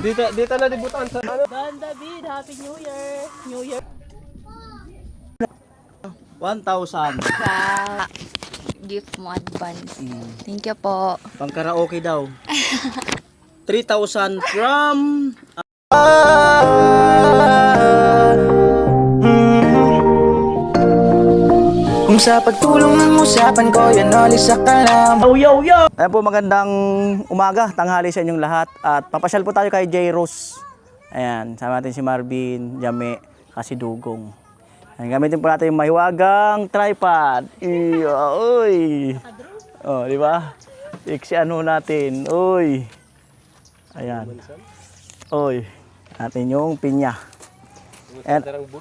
Dito na libutan sa ano? Don David, Happy New Year! New Year! 1,000. Sa gift mo advance. Thank you po. Pang karaoke daw. 3,000 from... Kung sa pagtulong ng usapan ko, yan alis sa kalam. Yo! Ayan po, magandang umaga, tanghali sa inyong lahat. At papasyal po tayo kay J. Rose. Ayan, sama natin si Marvin, Jame, kasi Dugong. Ayan, gamitin po natin yung mahiwagang tripod. Uy! Oh, di ba? Ano natin. Uy! Ayan. Uy! Natin yung pinya.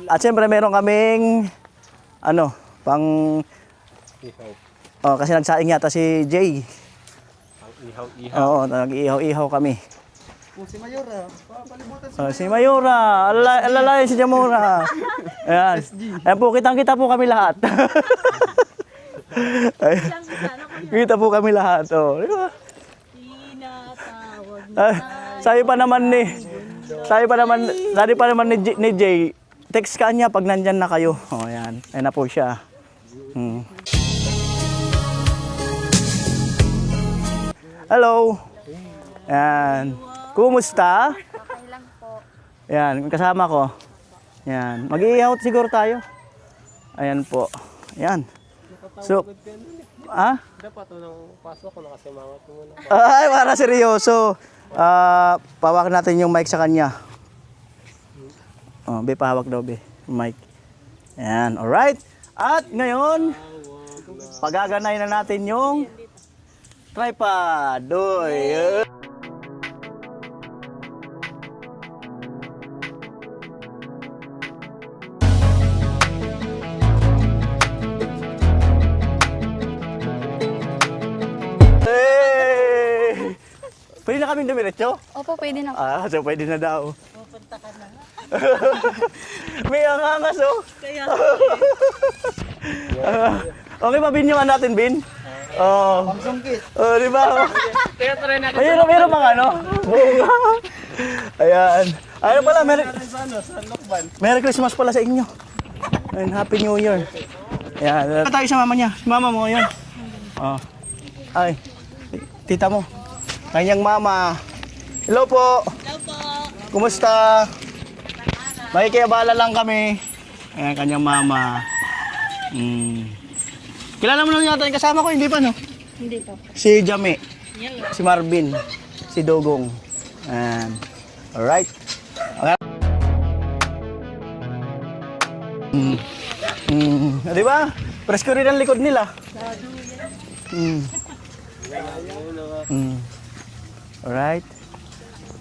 At siyempre meron kaming pang kasi nagsaing yata si Jay. Oo, nag-ihaw-ihaw kami. Si Mayora, Si Mayora, alalayan si Jamora. Ayan. Ayan po, kitang-kita po kami lahat. Kita po kami lahat. Oh, di ba? Sabi pa naman ni Jay, text ka niya pag nandyan na kayo. Oh, ayan. Ayan na po siya. Hello. Ayan. Kumusta? Okay lang po. Ayan, kasama ko. Ayan. Mag-iihaw siguro tayo. Ayan po. Ayan. So, dapat nung pasok ko nakasimangot mo muna. ay, para seryoso. Pawak natin yung mic sa kanya. Oh, be, pahawak daw, be. Mic. Ayan, alright. At ngayon, pagaganay na natin yung tripod. Uy. Hey! Pwede na kaming dumiretso? Opo, pwede na po. So pwede na daw. Pupunta ka na. May angangas, oh. Kaya, Okay ba, Bin, yung natin, Bin? Oo. Pangsungkit. Oh, di ba? Kaya try natin Mayroon bang ano? Oo nga. Ayan. Ayun pala, sa Lokban. Merry Christmas pala sa inyo. And Happy New Year. Ayan. Tayo sa mama niya. Mama mo, yun. Oh. Ay, tita mo. Kanyang mama. Hello po. hello po! Kumusta? Makikiyabala lang kami. Ayan, kanyang mama. Kilala mo lang yata yung kasama ko, hindi pa, no? Hindi po. Si Jame, si Marvin, si Dugong. Ayan. Alright. Okay. Di ba? Presko rin ang likod nila. Alright.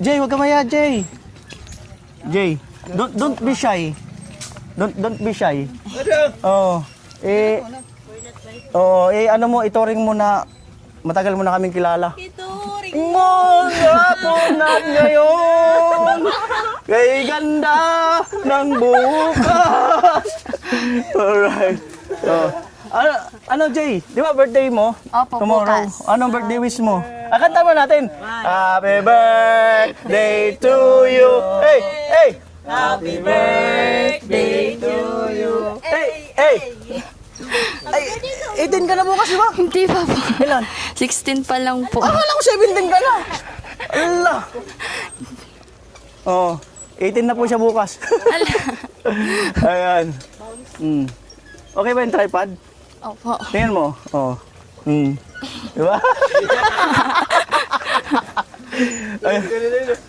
Jay, huwag ka maya, Jay. Jay, don't be shy. Don't be shy. Oh, ano mo, itoring mo na matagal mo na kaming kilala. Ituring Hapon at ngayon, kay ganda ng bukas. Alright. Oh. Ano, Jay? Di ba birthday mo? Opo, Tomorrow. bukas. Anong birthday wish mo? Kanta mo natin. Happy birthday to you. Hey, hey. Happy birthday to you! Hey, hey. Ay, 18 ka na bukas, di ba? Hindi pa po. Ilan? 16 pa lang po. Akala ko 17 ka na. Allah. Oh, 18 na po siya bukas. Ayan. Okay ba yung tripod? Opo. Tingnan mo. Oh. Di ba? Ay.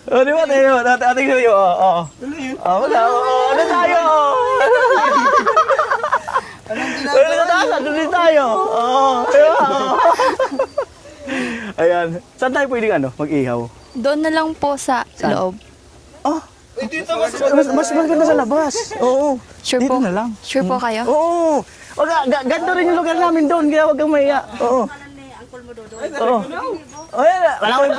Oh, di ba? Tingnan mo. Tingnan mo. Oo. Wala. Ano tayo? Doon tayo. Oo. Ayan. Saan tayo pwedeng mag-ihaw? Doon na lang po sa loob. Oh. Mas maganda sa labas. Oo. Sure Dito po? na lang. Sure po kayo? Oo. Ganda rin yung lugar namin doon, kaya huwag kang maiya. Oo. Oo.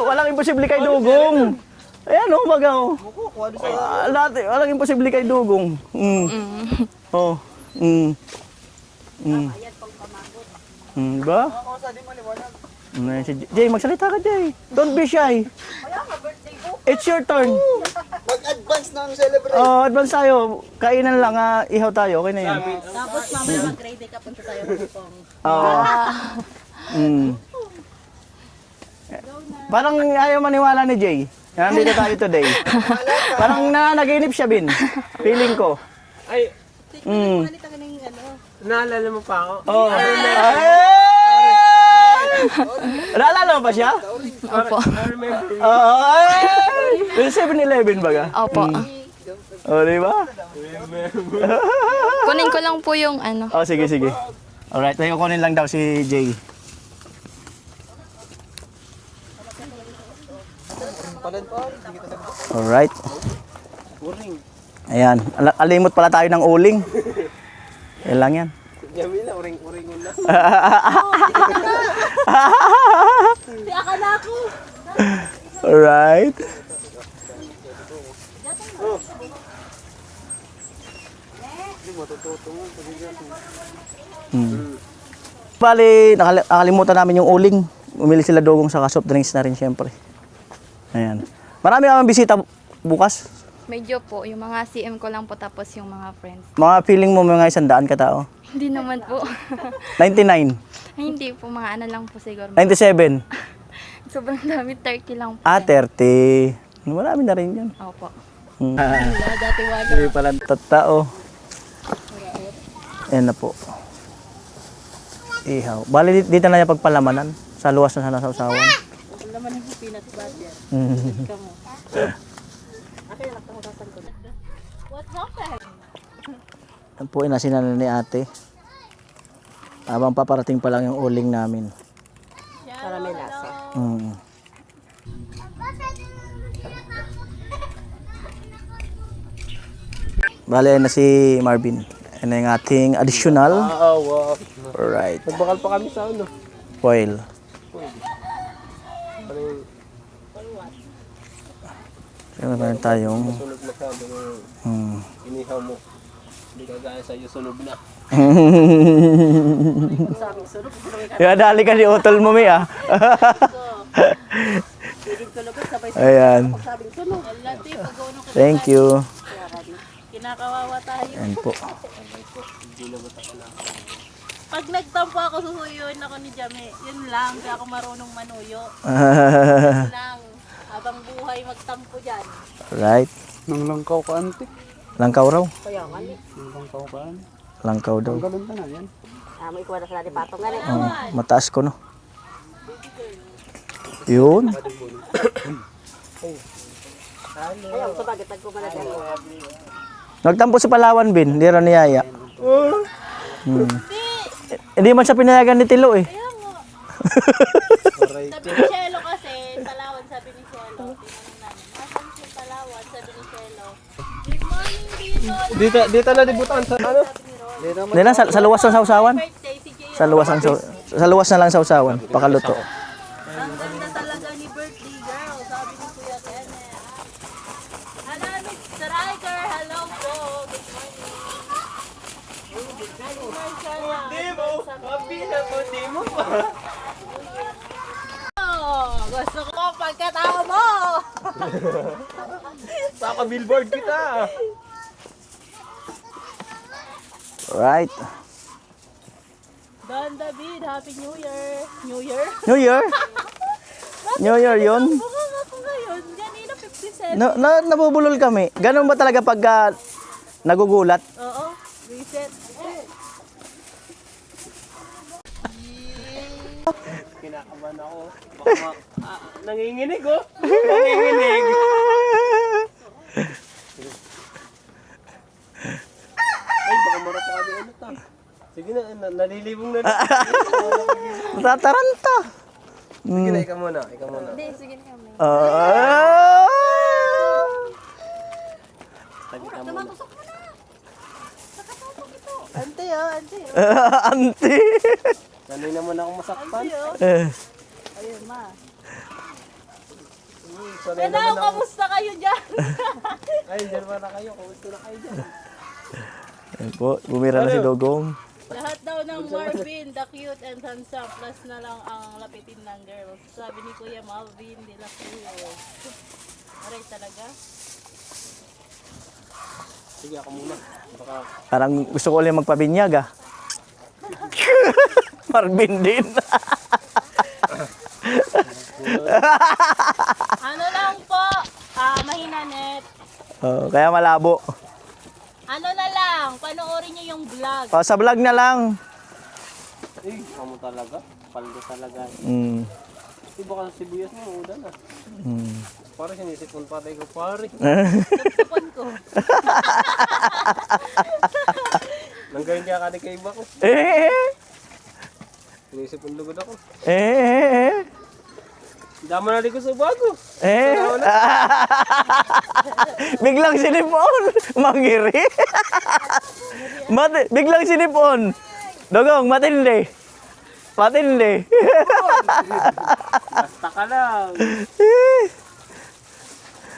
Walang imposible kay Dugong. Ayan o, baga o. Walang imposible kay Dugong. Oo. Diba? Jay, magsalita ka, Jay. Don't be shy. Kaya nga, birthday bukas! It's your turn. Mag-advance na ang celebrate. Oh, advance tayo. Kainan lang, ihaw tayo. Okay na yan. Tapos mamaya mag-ready ka, punta tayo ng Hong. Oo. Parang ayaw maniwala ni Jay. Nandito tayo today. Parang nanaginip siya, Bin. Feeling ko. Ay, Malit ka ng ano. naalala mo pa ako? Oh. Naalala mo ba siya? Opo. I remember. Yung 7-Eleven baga? Opo. Oh, di ba? Kunin ko lang po yung ano. Oh, sige, sige. Alright, may kukunin lang daw si Jay. Alright. Ayan, alimot pala tayo ng uling. Yan lang yan. Jamila, uring-uring na. Tiaka na ako. Alright. Bali, nakalimutan namin yung uling. Umili sila dugong sa soft drinks na rin syempre. Ayan. Marami kami bisita bukas. Medyo po, yung mga CM ko lang po tapos yung mga friends. Mga feeling mo mga 100 katao? Hindi naman po. 99, Hindi po, mga ano lang po siguro. 97, Sobrang dami, 30 lang po. 30. Marami na rin yun. Opo. Dati wala. Hindi pala tatao. Ayan na po. Ihaw. Bali dito na niya pagpalamanan. Sa luwas na sana sa usawan. Wala man yung peanut butter. Ika mo. Akin lang ako sasangkot. What happened? Yan po, inasinan ni ate. Habang paparating pa lang yung uling namin. Para may lasa. Bali, ayan na si Marvin. Ayan na yung ating additional. Wow. Alright. Nagbakal pa kami sa ano. Foil. Ano yung Kaya meron tayong... sunog masyado ng inihaw mo. Hindi ka gaya sa'yo, sunog na. Kaya dali ka ni Otol mo, Mi, ah. Pwedeng tulugan sabay sa Ayan. sabing sunog. Alati, pag-uno ka. Thank you. Kinakawawa tayo. Ayan po. Pag nagtampo ako, susuyuin ako ni Jame. Yun lang, kaya ako marunong manuyo. Yun lang. Habang buhay magtampo dyan. Right. Nang langkaw ka, ante. Langkaw raw. Kaya nga ni. Nang langkaw ka. Langkaw daw. Ganun ka na yan. May ikuha na sa nani patong nga rin. Mataas ko, no? Yun. Ayaw, sa bagay, tagpo ka na dyan. Nagtampo sa Palawan, Bin. Hindi rin niyaya. Hindi man siya pinayagan ni Tilo, eh. Sabi ni Shelo kasi, Palawan, sabi ni Shelo. Tinanong namin, asan si Palawan, sabi ni Shelo. Good morning, Dino. Dito na dibutan sa ano? Hindi na, sa luwas ng sausawan. Birthday si Jay. Sa luwas na lang sausawan. Pakaluto. Ang ganda talaga ni birthday girl, sabi ni Kuya Kenneth. Hello, Mr. Riker. Hello po. Good morning. Happy birthday. Happy na po, di mo pa. Gusto ko pagkatao mo. Saka billboard kita. Right. Don David, Happy New Year. New Year? New Year? New Year yun? Mukhang ako ngayon. Ganina 57. Nabubulol kami. Ganun ba talaga pag nagugulat? Oo. Reset. Kinakabahan ako. Baka nanginginig oh. Nanginginig. Ay, baka mara pa kami ano ta. Sige na, nalilibong na. Tataranta. Sige na, ikaw muna. Ikaw muna. Hindi, sige na kami. Tabi ka muna. Ante oh, ante oh. Auntie. Sanay naman akong masaktan. Ayun ma. Sanay Hello, naman ako. kamusta kayo dyan? Ay, dyan ba na kayo? Kumusta na kayo dyan? Ayan po, bumira na si Dogong. Lahat daw ng Marvin, the cute and handsome, plus na lang ang lapitin ng girls. Sabi ni Kuya Malvin, de la Cruz. Aray, talaga. Sige, ako muna. Baka Parang gusto ko ulit magpabinyag ah. Marvin din. Ano lang po, mahina net. Oh, kaya malabo. Ano na lang, panoorin niyo yung vlog. Oh, sa vlog na lang. amo talaga. Paldo talaga. Mm. Di ba kasi sibuyas mo, uda na. Mm. Pare, sinisipon patay ko, pare. Sapon ko. Nanggayon kaya kadi kay iba ko. Sinisipon lugod ako. Dama na di ko sa bago. Biglang sinipon. Mangiri. Biglang sinipon. Dogong, matindi. Matindi. Basta ka lang.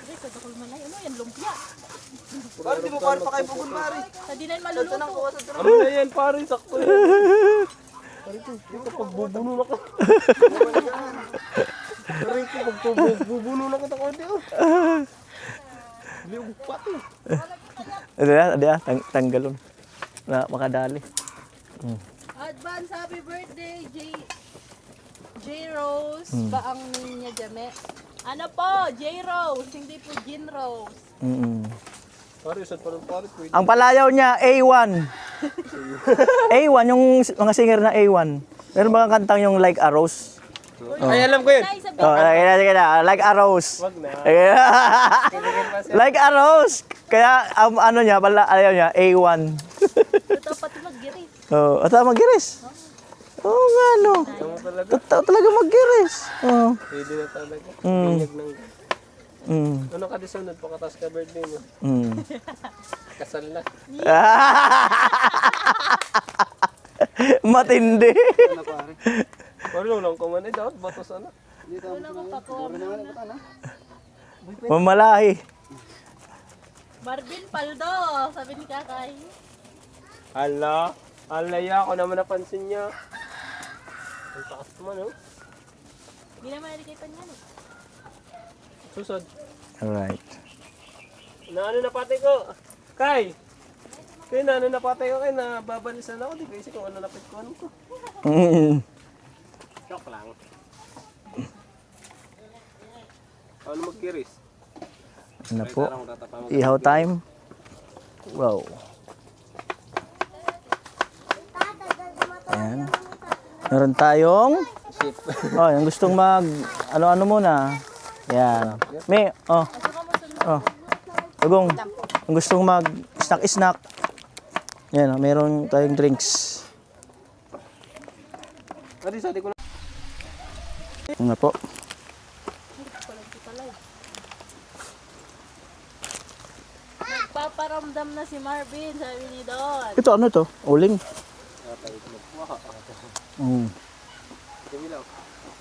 Ay, sa dakol man ay, ano yan, lumpia. Pare, di mo pare pa kay Bugon, pare. Sa di na yun maluluto. Ano na yan, pare? Sakto yan. Pare ko, dito pagbubuno na ka. Pare ko, pagbubuno na kita ko. Liog pati. Tanggalon. Na makadali. Advance happy birthday, J Rose. Baang niya Jame. Ano po, J Rose, hindi po Jin Rose. Pare, saan pa rin pare? Ang palayaw niya, A1. A1, yung mga singer na A1. Meron ba kang kantang yung Like a Rose? Ay, alam ko yun. Ay, sabi Oh, sige na. Like a Rose. Wag na. Like a Rose. Kaya, ano niya, ayaw niya, A1. ito pati mag-giris. Oh, at mag-giris. Oo nga, no. Amo talaga. Totoo talaga mag-giris. Oh. Pwede na talaga. Binyag ng... Mm. Ano ka di sunod? Pakatas ka birthday mo. Mm. Kasal na. Matindi. Ano pare? Pare, lang ko man eh. Dapat bato sana. Una ko pa-comment. Mamalahi. Marvin Paldo, sabi ni Kakay. Hala. Alaya ako naman napansin niya. Ang taas naman, oh. Hindi naman nalagay pa niya. Susod. Alright. Na ano na patay ko? Kay! Kaya na ano na patay ko kay na babalisan ako. Di ko isip kung ano napit ko ano ko. Shock lang. Paano magkiris? Ano po? Ihaw time. Wow. Ayan. Meron tayong oh, yung gustong mag ano-ano muna. Yan. May Tugong. Yung gustong mag snack. Yan, meron tayong drinks. Adi sa di ko na. Ano po? Nagpaparamdam na si Marvin, sabi ni Don. Ito ano to? Uling. Damilaw.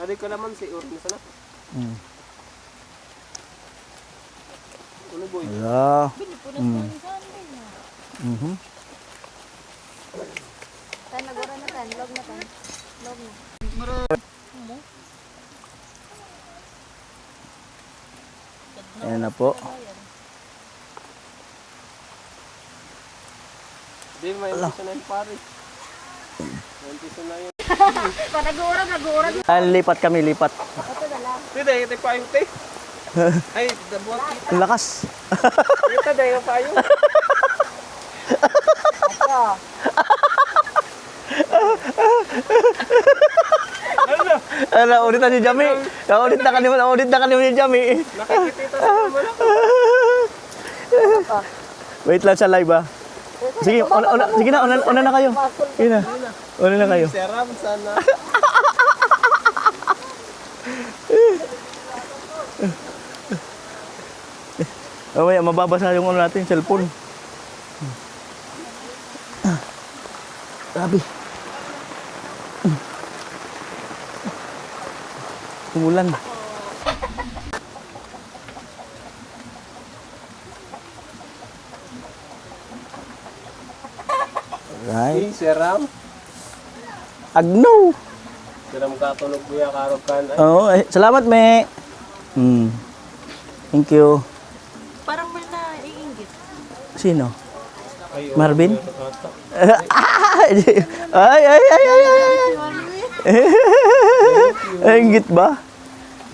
Adi ko naman si Urin na sana. Ano boy? Wala. Pinipunas mo yung saan niya. Tan, nagura na tan. Log na tan. Log na. Ayan na po. Di may piso na yung pare. May piso na yun. Lipat kami, lipat. Hindi, ito pa yung te. Ay, dabuhat kita. Ang lakas. Kita dahil pa yung. Ano, ulitan ni Jami. Ulit na kanimo ni Jami. Nakikita na naman ako. Wait lang sa live ah. Sige, una na kayo. Sige na. Una na kayo. Seram sana. Mamaya, mababasa yung ano natin, cellphone. Grabe. Umulan. Right. Seram. Agno. Seram katulog kuya karog kan. Oo, salamat me. Thank you. Sino? Ay, Marvin? ata. Ay, ay, ay, ay, ay, ay. Ay, inggit ba?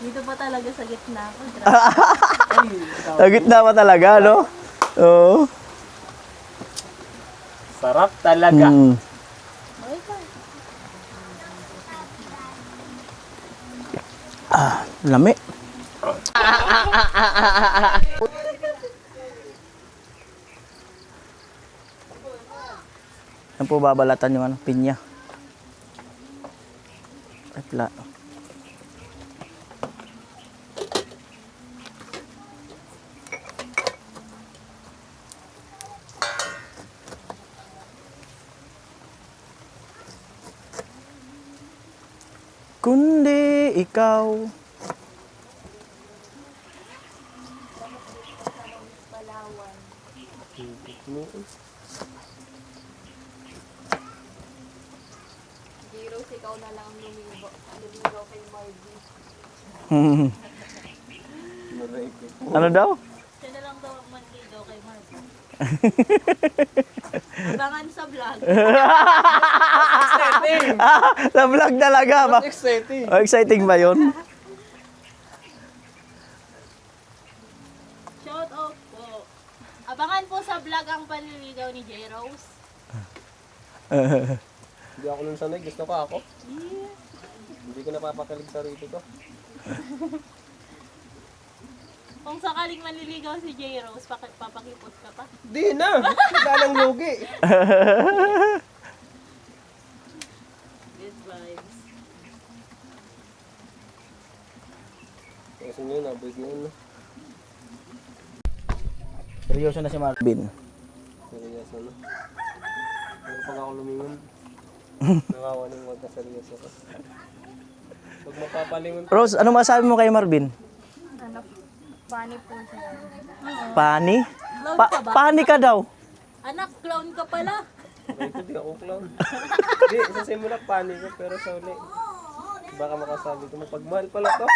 Dito pa talaga sa gitna ko. Sa gitna pa talaga, no? Oo. Sarap talaga. Mm. Lami. Yan po babalatan yung ano, pinya. Ay, pla. Kundi ikaw. Zeros, ikaw na lang lumigo. Lumigo kay Marvin. Ano daw? Siya na lang daw ang manligo kay Marvin. Abangan sa vlog. Exciting! Sa vlog talaga ba? Exciting! Oh, exciting ba yun? Shout out po. Abangan po sa vlog ang panliligaw ni J. Rose. Hindi ako nun sanay. Gusto ko ako. Hindi ko napapakilig sa rito ko. Kung sakaling manliligaw si J. Rose, papakipot ka pa. Di na! Wala nang lugi. Good vibes. Kasi nyo, nabig na yun. Seryoso na si Marvin. Seryoso na. Pero pag ako lumingon, nawawa nang magkaseryoso ko. Pag mapapalingon, Rose, ano masabi mo kay Marvin? Funny po siya. Pani? Clown ka ba? Pani ka daw. Anak, clown ka pala. ito di ako clown. Di, sa simula panig ko, pero sa uli, baka makasabi ko, mapagmahal pala to.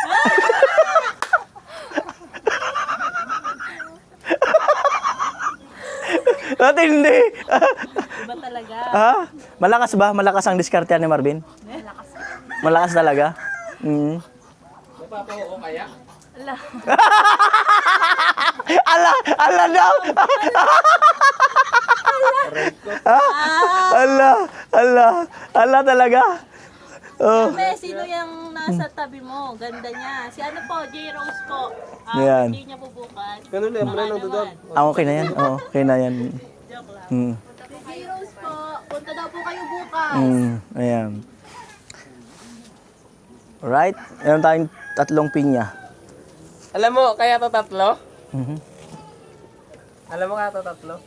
Matindi. Iba talaga. Ha? Malakas ba? Malakas ang diskarte ni Marvin? Malakas talaga? Mm. Napapaho kaya? Ala. Ala daw. Ala talaga. Oh. Sabi, sino yung nasa tabi mo? Ganda niya. Si ano po, J. Rose po. Yan. Hindi niya po bukas. Ganun lang, wala nang dudod. Okay na yan. Oo, okay na yan. Joke lang. Mm. Si J. Rose po, punta daw po kayo bukas. Ayan. Alright. Meron tayong 3 pinya. Alam mo, kaya to tatlo? Mhm. Alam mo kaya to tatlo?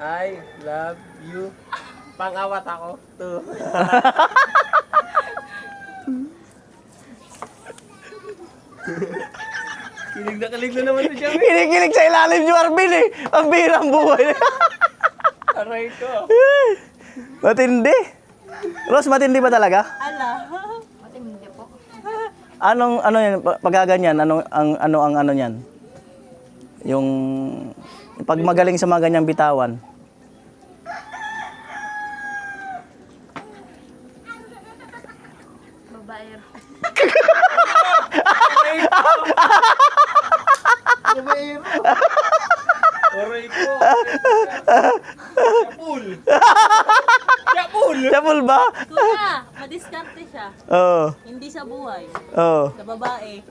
I love you. Pang-awat ako. 2. Kilig na naman si Jamie. Kinikilig sa ilalim ni Marvin eh. Ang birang buhay. Aray ko. Matindi. Rose, matindi ba talaga? Ala. Anong ano yan paggaganyan? Ano ang ano niyan? Yung pag magaling sa mga ganyang bitawan. Babaero. Aray ko. Yapul. Yapul ba? Kuya, madiskarte siya. Oo. Hindi sa buhay. Oo. Sa babae.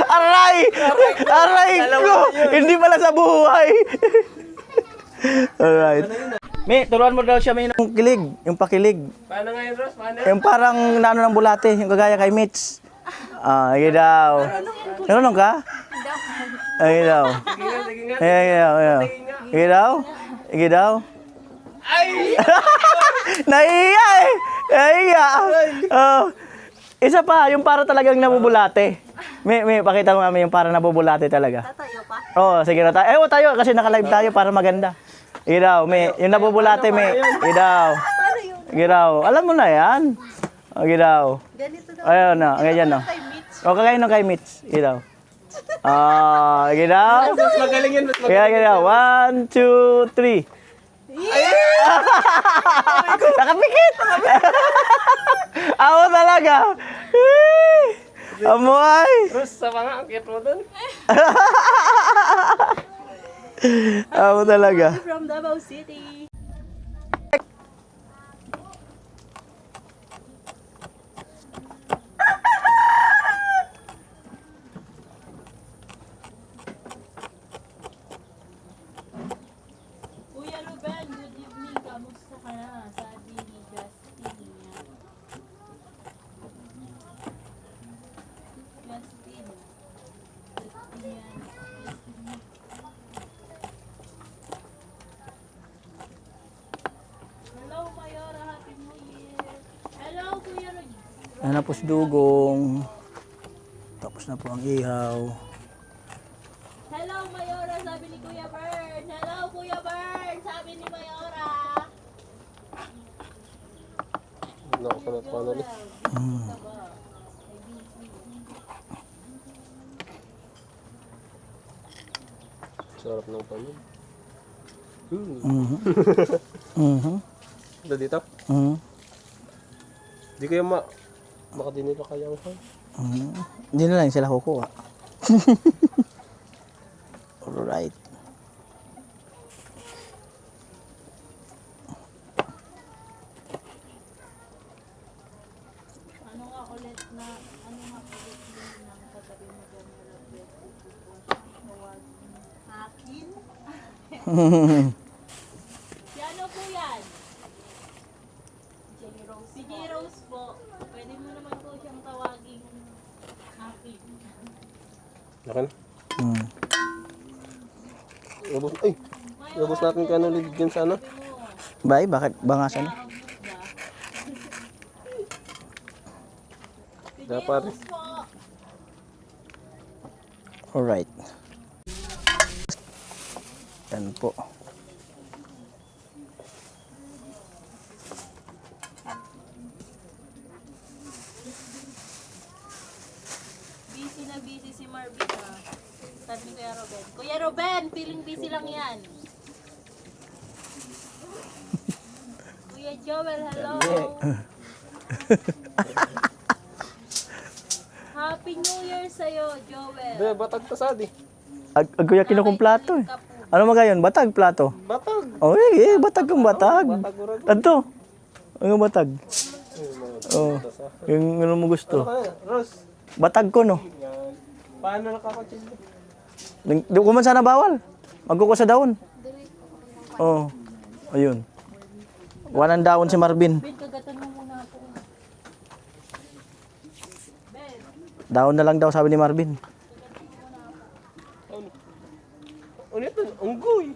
Aray! Aray ko! Hindi pala sa buhay. Alright. May, turuan mo daw siya may ng kilig, yung pakilig. Paano ngayon, Ross? Paano? Yung parang nano ng bulate, yung kagaya kay Mitch. Sige daw. Marunong ka? Sige daw. Sige nga, sige nga. Sige daw. Sige daw. Sige daw. Ay! Naiya eh! Naiya! Oh. Isa pa, yung para talagang nabubulate. May pakita mo namin yung para nabubulate talaga. Tatayo pa. Oo, sige na tayo. Tayo kasi naka-live tayo para maganda. Sige daw, yung nabubulate, sige daw. Paano yun? Sige daw. Alam mo na yan. Sige daw. Ganito daw. Ayun na, ganyan na. Kay Mitch. O, kagaya ng kay Mitch. Sige daw. Sige na. Mas magaling yan, mas Kaya magaling. gina. 1, 2, 3. Nakapikit! Ako talaga! Amoy! Rus, sa mga, ang cute mo dun. Ako talaga. From Davao City. Kuya Ruben, good evening. Kamusta ka na? Sabi ni Justin. Justin. Hello, Mayora. Happy New Year. Hello, Kuya Ruben. Ayan na po si Dugong. Tapos na po ang ihaw. Hello, Mayora. Sabi ni Kuya Bern. Hello, Kuya Bern. Sabi ni Mayora. Naku ka na paano ni. Sarap ng panin. Ito dito? Di kaya baka di nila kaya ang fan. Hindi na lang sila kukuha. Alright. Ano nga ulit na, ano nga ulit din ng katabi mo dyan na lapit akin? Si ano po yan? J. Rose. Si J. Rose po. Pwede mo naman po siyang tawaging akin. Naka na. Hmm. Ubus natin ka ano ulit dyan sa ano? Bay, bakit bangasan? Dapat. Alright. Yan po. Busy na busy si Marvin ha. Sabi ni Kuya Ruben. Kuya Ruben, feeling busy lang yan. Kuya Joel, hello. Happy New Year sa'yo, Joel. Be, batag tasadi. Agkuya kinukumplato eh. Ano magayon? Batag plato? Batag. Oh, batag ang batag. Batag urag. Adto. Ang batag. Oh, yung ano mo gusto. Kaya, Ros. Batag ko no. Yan. Paano nakakachili? Di ko man sana bawal. Magkuko sa daon. Oh. Ayun. Walang daon si Marvin. Ben, kagatan mo muna ako. Ben, Daon na lang daw sabi ni Marvin. Ulit nun, unggoy.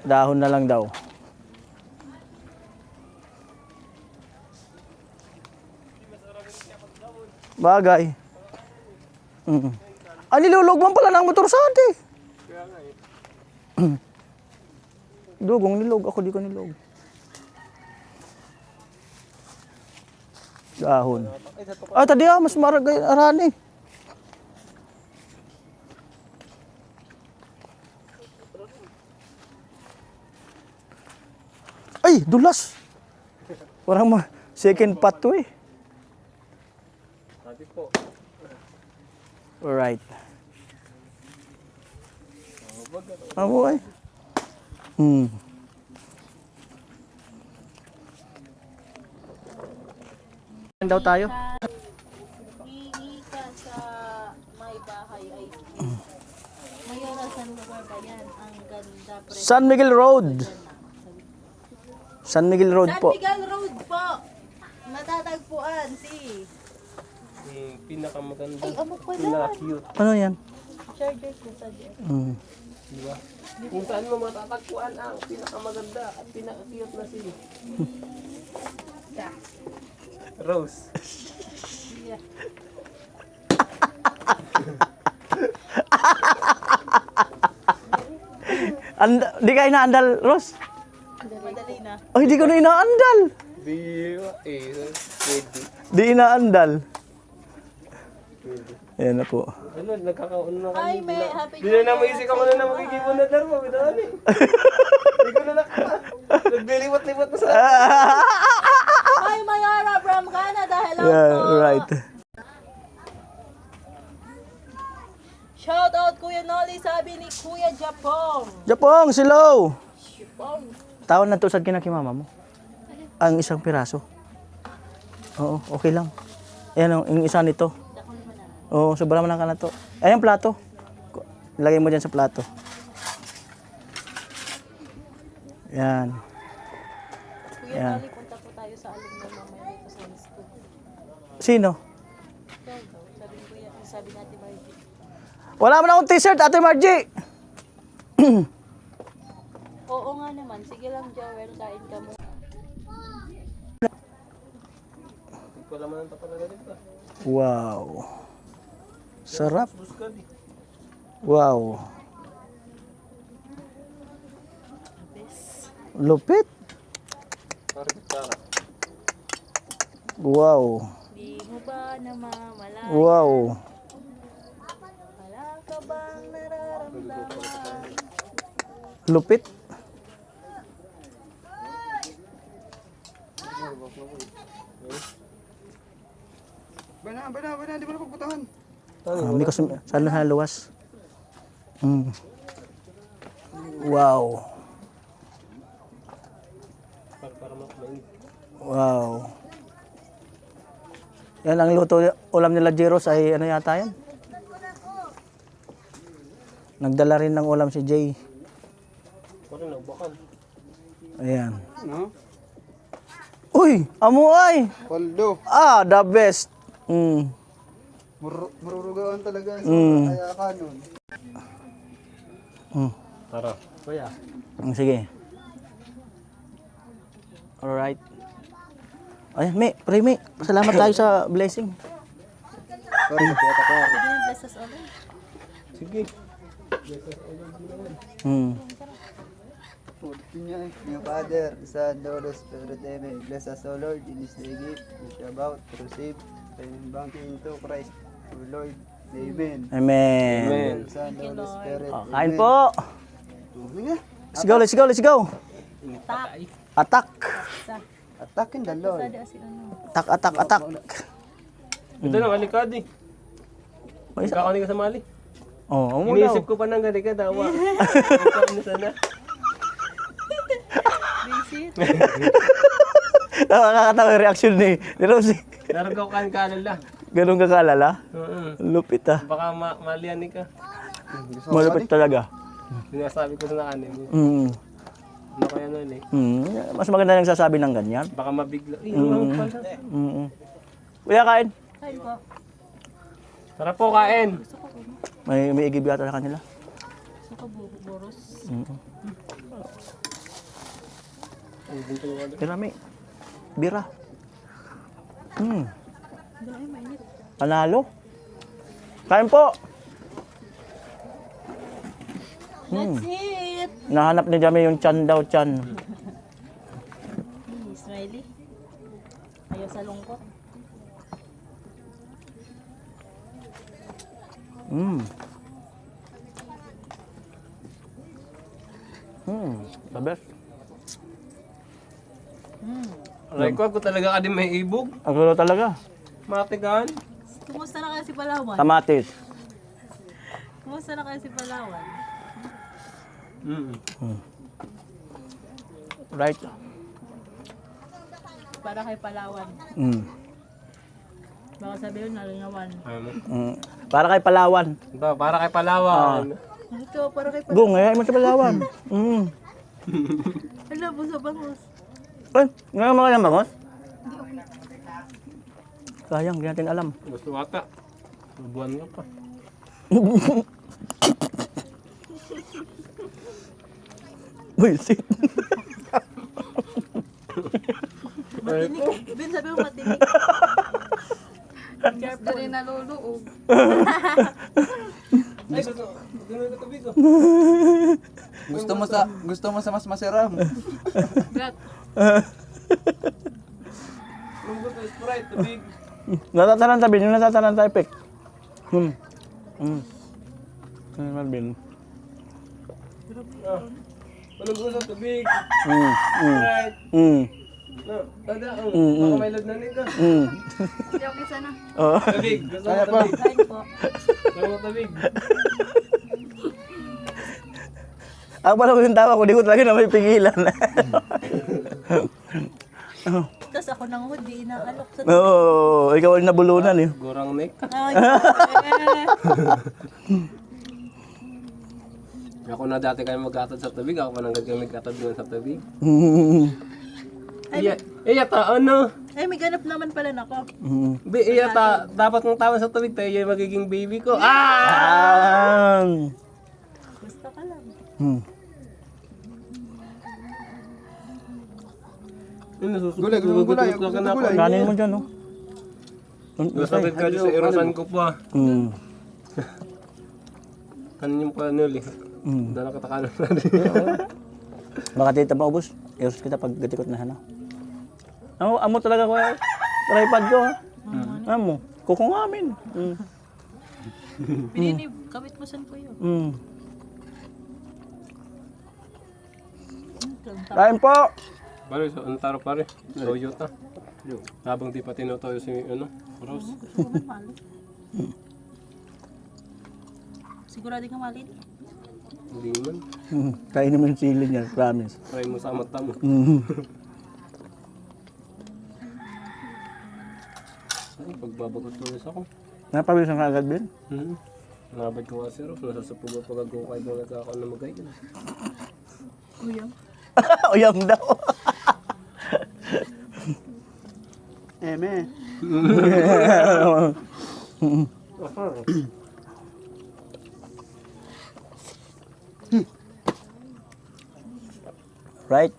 Dahon na lang daw. Bagay. Nilulog pala ng motor sa ate. Dugong nilog. Ako di ko nilog. Dahon. Tadi mas maragay arani. Ay, dulas. Parang second pot to eh. Sabi po. Alright. Abo ay. Daw tayo. hihi ka sa may bahay ay Mayora, saan lugar ba yan? Ang ganda. San Miguel Road. San Miguel Road San po. Miguel Road po. Matatagpuan si Yung pinakamaganda. Ay, amok pala. Pinaka-cute. Ano yan? Charger ko sa dyan. Diba? Kung saan mo matatagpuan ang pinakamaganda at pinaka-cute na si Rose. Di ka inaandal, Ros? Madali na. Ay, di ko na inaandal. Di ba? Pwede. Di inaandal. Pwede. Ayan na po. Ano, nagkakaon na Ay, kami. may happy Di na naman isip ako na magigipon na darbo. Bidaan eh. Hindi ko na nagliliwat-liwat na sa Hi, Mayara from Canada. Hello Yeah, po. right. Shout out Kuya Noli, sabi ni Kuya Japong. Japong, silaw! Japong. Tawon na to sa kinakimama mo. Ang isang piraso. Oo, okay lang. Ayan yung isa nito. Oo, sobra mo lang ka na to. Ayan yung plato. Lagay mo dyan sa plato. Yan. Kuya Yan. Noli, punta po tayo sa alumni mamaya dito sa high school. Sino? Ikaw daw, sabi natin Margie. Wala mo na akong t-shirt, Ate Margie! Oo nga naman, sige lang Joel, kain ka mo. Wala man ang tapalaga dito. Wow. Sarap. Buskad eh. Wow. Lupit. Parang kutsara. Wow. Di mo ba namamalayan? Wow. Wala ka bang nararamdaman? Lupit. Bana, di mo na pagputahan. Mikos, saan na luwas? Mm. Wow. Para makmain. Wow. Yan ang luto, ulam nila Jeros ay ano yata yan? Nagdala rin ng ulam si Jay. Parang nagbakan. Ayan. No? Uy! Amuay! Paldo. Ah, the best. Mm. Marurugaan talaga sa Mm. kaya kanon. Mm. Tara. Kuya. Sige. Alright. Ay, May, pray May. Salamat tayo sa blessing. Sorry, kaya ko. Sige na, bless us all. Sige. Mm. Niya, your Father, Son, Holy Spirit, Amen. Bless us, O Lord, in this day gift, which are about to receive, and bounty into Christ, O Lord. Amen. Amen. Amen. Son, Holy Spirit, Oh, kain po. Amen. Let's go, let's go, let's go. Attack. Attacking the Lord. Attack, attack, attack. Ito na, kalikad eh. May isa. Kakakunin ka sa mali. Oh, mo daw. Iniisip ko pa ng kalikad, dawa. Ano sana? Nakakatawa yung reaction ni Rosie. Naragaw ka kalala. Ganun ka kalala? Oo. Lupit ah. Baka malian ka. Malupit talaga. Sinasabi ko sa nakanin. Mm. Ano kaya nun eh? Mas maganda nagsasabi ng ganyan. Baka mabigla. Eh, ano pala? Kuya, kain. Kain po. Tara po, kain. May igib yata sa kanila. Gusto ko boros. Kaya may bira. Panalo. Kain po. That's it! Nahanap ni Jami yung chan daw, chan. Smiley. Ayaw sa lungkot. The best. Alay ko, ako talaga ka din may ibog. Ang gulo talaga. Matigan. Kumusta na kayo si Palawan? Kamatis. Kumusta na kayo si Palawan? Right. Para kay Palawan. Baka sabihin nalingawan. Para kay Palawan. Ito, para kay Palawan. Ito, para kay Palawan. Gung, ngayon mo sa Palawan. Ala, busa bangus. Ay, ngayon mga yan, Bangos? Sayang, hindi natin alam. Gusto ata. Buwan ka pa. Buisit. Matinik. Ben, sabi mo matinik. Careful. Dari naluluog. Ay, gusto ko tubig ko. Gusto mo sa mas masiram. Gat. Kung gusto Sprite, tubig. Natatanan tabi, yung natatanan tayo, Pek. Marvin. Anong gusto? Tubig. Mm. Right. Mm. No, tada. Baka may lagnanin ka. Okay, sana. Oo. Tubig. Gusto mo tubig? Kain po. Gusto mo tubig? Ako pala ko yung tawa ko, di ko talaga na may pigilan. Tapos ako nang hudi, inaalok sa Oo, ikaw ang nabulunan eh. Gurang neck. Ay, Ako na dati kayo magkatad sa tubig. Ako pa nang gagawin doon sa tubig. Iyata, ano? ay, may ganap naman pala nako. Iyata, dapat mong tama sa tubig. Tayo yung magiging baby ko. Ah! Gusto ka lang. Gulay. Kanin mo dyan, no? Nasabit ka dyan sa erosan ko pa. Kanin yung kanil eh. Dala ka takanan na rin. Baka tita maubos. Iros kita pag gatikot na hana. Amo talaga ko tripod ko ha. Amo. Kukong amin. Pinini, kabit mo san ko yun. Kain po! Pare, so, ang taro pare. Toyota. Habang di pa tinutoyo si Rose. Gusto ko malit. Sigurado ka malit? Hindi man. Kainin mo yung sili niya, promise. Try mo sa mata mo. Ay, pagbabagot tulis ako. Napawisan ka agad, Ben? Nabad ko nga si Rose. Nasasapugod pag ako kahit nung nagkakaon na magay. Uyang. Uyang daw. Eme. Right?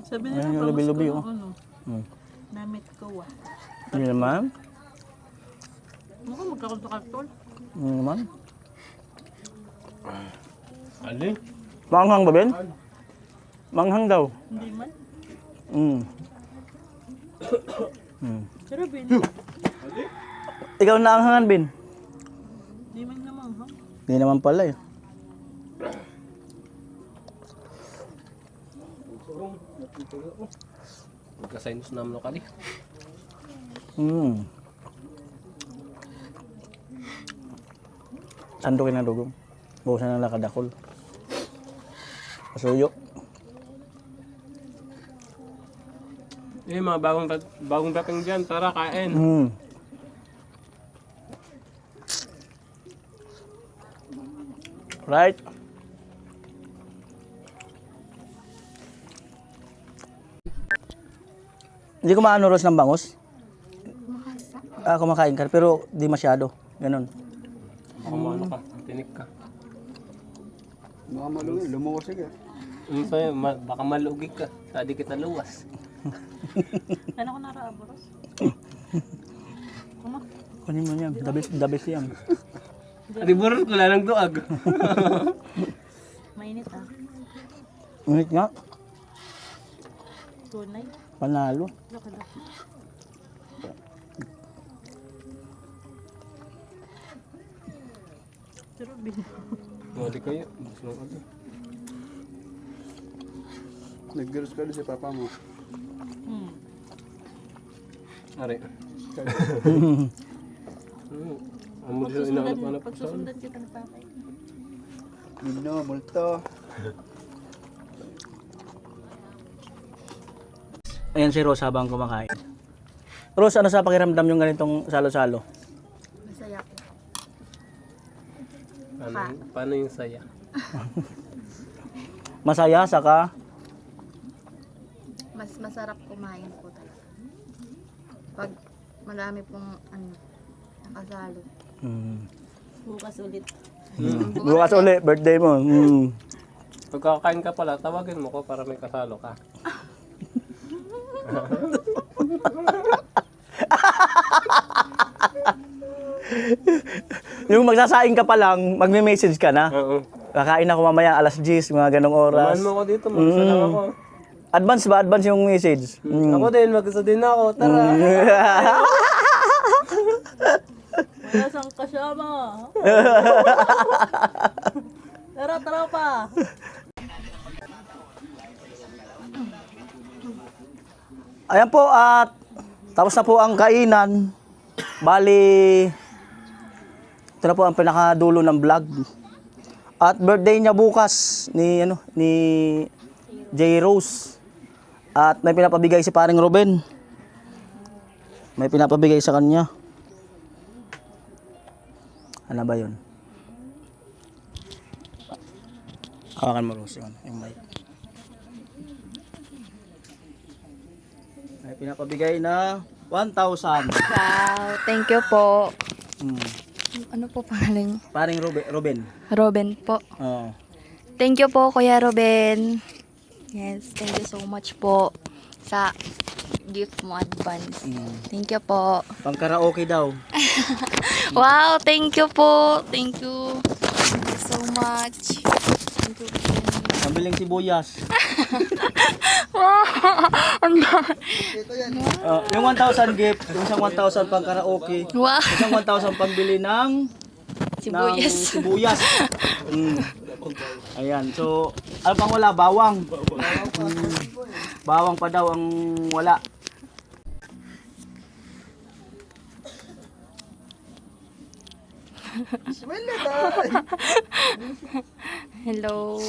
Sabi Ayan nila, yung lubi-lubi, oh. ano, namit ko Hindi naman. Mukha magkakonto-karton. Hindi naman. Ali? Manghang ba, Ben? Manghang daw. Hindi man. Pero bin, Ikaw na ang hangan, Ben? hindi man naman ha. Hindi naman pala eh. Magkasaynos naman ako kali. Sandukin na dugong. Bukasan ng lakadakol. Pasuyo. Mga bagong dating dyan. Tara, kain. Right? Hindi ko maano Ros ng bangus. Kumakain ka, pero di masyado. Ganon. Baka maano ka. Tinik ka. Baka malungi, lumuwas ka. Sa'yo, baka malugi ka. Sadi kita luwas. Ano ko nara-aboros? Kuma? Kunin mo yan. The best yan. Adi buron ko lang duag. Mainit ah. Ngunit nga, Tunay. panalo. Laki na. Pero bin. Mali kayo. Gusto mo kasi. Nag-girls ka doon si papa mo. Ari. Amo siya inaanap-anap sa Pagsusundan kita ng tatay. Nino, multo. Ayan si Rose habang kumakain. Rose, ano sa pakiramdam yung ganitong salo-salo? Masaya po. Paano yung saya? Masaya, saka Mas masarap kumain po talaga. Pag marami pong nakasalo. Bukas ulit. bukas ulit, birthday mo. Pagkakain ka pala, tawagin mo ko para may kasalo ka. Yung magsasaing ka pa lang, magme-message ka na. Oo. Kakain ako mamaya alas 10, mga ganong oras. Samahan mo ako dito, mag-isa lang ako. Advance ba? Advance yung message. Ako din, mag-isa din ako. Tara. Wala siyang kasama. Tara, tropa. Ayan po at tapos na po ang kainan. Bali, ito na po ang pinakadulo ng vlog. At birthday niya bukas ni J. Rose. At may pinapabigay si paring Ruben. May pinapabigay sa kanya. Ano ba yun? Hawakan mo, Rose, yung mic. May pinapabigay na 1,000. Wow, thank you po. Hmm. Ano po pangalan niyo? Paring Ruben. Robin po. Oo. Thank you po, Kuya Robin. Yes, thank you so much po sa gift mo advance. Thank you po. Pang karaoke daw. Wow, thank you po. Thank you. Thank you so much. Thank you. Pambiling sibuyas. Yung 1,000 gift, yung isang 1,000 pang karaoke. Wow. Isang 1,000 pambili ng Sibuyas. sibuyas. Ayan, so ano pang wala? Bawang. Bawang pa daw ang wala. Hello.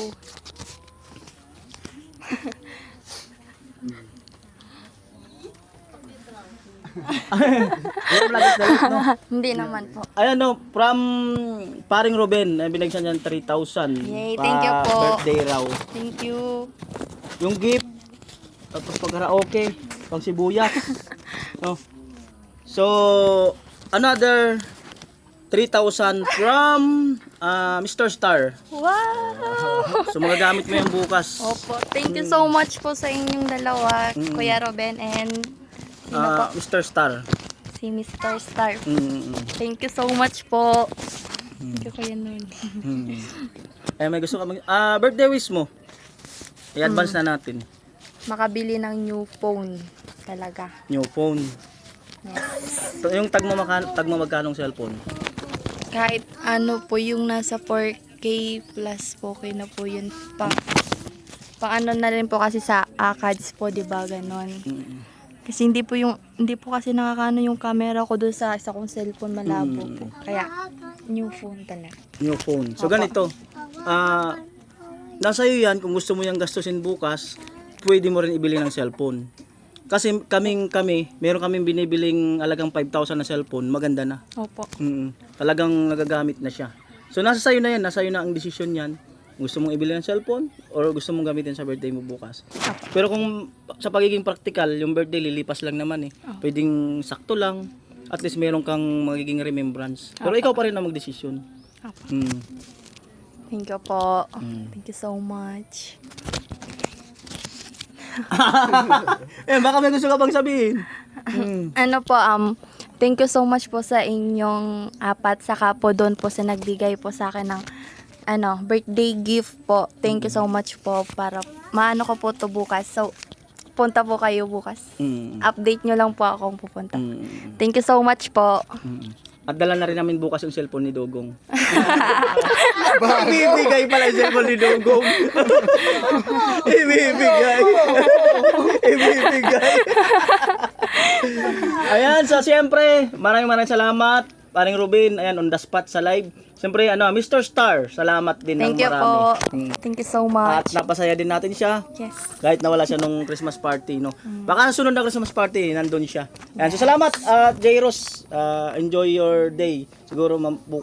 Hindi naman po. Ayan no, from paring Ruben, binagsan niyan 3,000. Yay, thank you po. Birthday raw. Thank you. Yung gift, tapos pag karaoke, pang sibuyas. No. So, another 3,000 from Mr. Star. Wow. So, magagamit mo yan bukas. Opo, thank you so much po sa inyong dalawa, Kuya Robin and sino po? Mr. Star. Si Mr. Star. Mm. Thank you so much po. Thank you, Kuya Nun. Ay, may gusto ka birthday wish mo. I-advance na natin. Makabili ng new phone talaga. New phone. So, yung tagmo magkanong cellphone? Kahit ano po yung nasa 4K plus po, okay na po yun. Paano na rin po kasi sa ACADS po, di ba, ganon. Kasi hindi po kasi nakakano yung camera ko doon sa isa kong cellphone, malabo po. Kaya, new phone talaga. New phone. So, ganito. Nasa iyo yan, kung gusto mo yung gastusin bukas, pwede mo rin ibili ng cellphone. Kasi meron kaming binibiling alagang 5,000 na cellphone, maganda na. Opo. Talagang nagagamit na siya. So nasa sayo na yan, nasa sayo na ang desisyon yan. Gusto mong ibili ng cellphone or gusto mong gamitin sa birthday mo bukas. Pero kung sa pagiging practical, yung birthday lilipas lang naman eh. Pwedeng sakto lang, at least meron kang magiging remembrance. Pero ikaw pa rin ang magdesisyon. Thank you po. Thank you so much. Baka may gusto ka bang sabihin? Ano po, thank you so much po sa inyong apat, saka po doon po sa nagbigay po sa akin ng birthday gift po. Thank you so much po para maano ko po to bukas. So, punta po kayo bukas. Update nyo lang po akong pupunta. Thank you so much po. At dala na rin namin bukas yung cellphone ni Dogong. Ibibigay pala yung cellphone ni Dogong. Ibibigay. Ayan, so siyempre, maraming salamat. Paring Ruben, ayan, on the spot sa live. Siyempre, Mr. Star, salamat din ng Thank you marami. po. Thank you so At much. napasaya din natin siya. Yes. Kahit nawala siya nung Christmas party, no. Baka sunod na Christmas party, nandun siya. Ayan, so salamat, Jairos. Enjoy your day. Siguro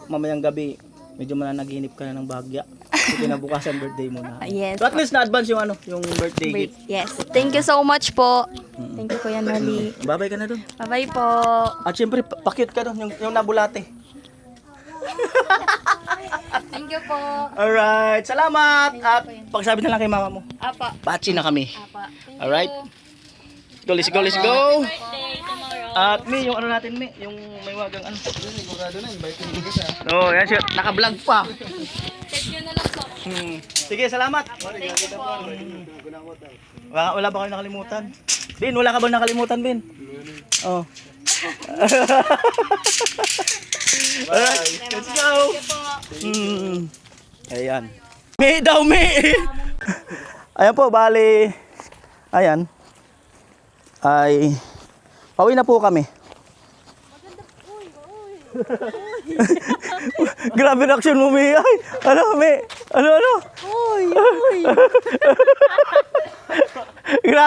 mamayang gabi, medyo mananaginip ka na ng bahagya. So, kinabukasan birthday mo na. Yes. So at least na-advance yung yung birthday gift. Yes. Thank you so much po. Thank you, Kuya Noli. Babay ka na dun. Bye-bye po. At syempre, pakute ka dun, yung nabulate. Thank you po. Alright, salamat. At pagsabi na lang kay mama mo. Apa. Pachi na kami. Apa. Alright. Let's go. At Mi, yung natin, Mi, yung may wagang Sigurado na, invite mo kita. Oh, yan siya. Naka-vlog pa. Check nyo na lang po. Sige, salamat. Wala ba kayo nakalimutan? Bin, wala ka ba nakalimutan, Bin? Oh. Bye. Let's go. Ayan. May daw, may. Ayan po, bali. Ayan. Ay, pauwi na po kami. Grabe reaction mo, May. Ay, ano, May? Ano? Uy, uy. Grabe.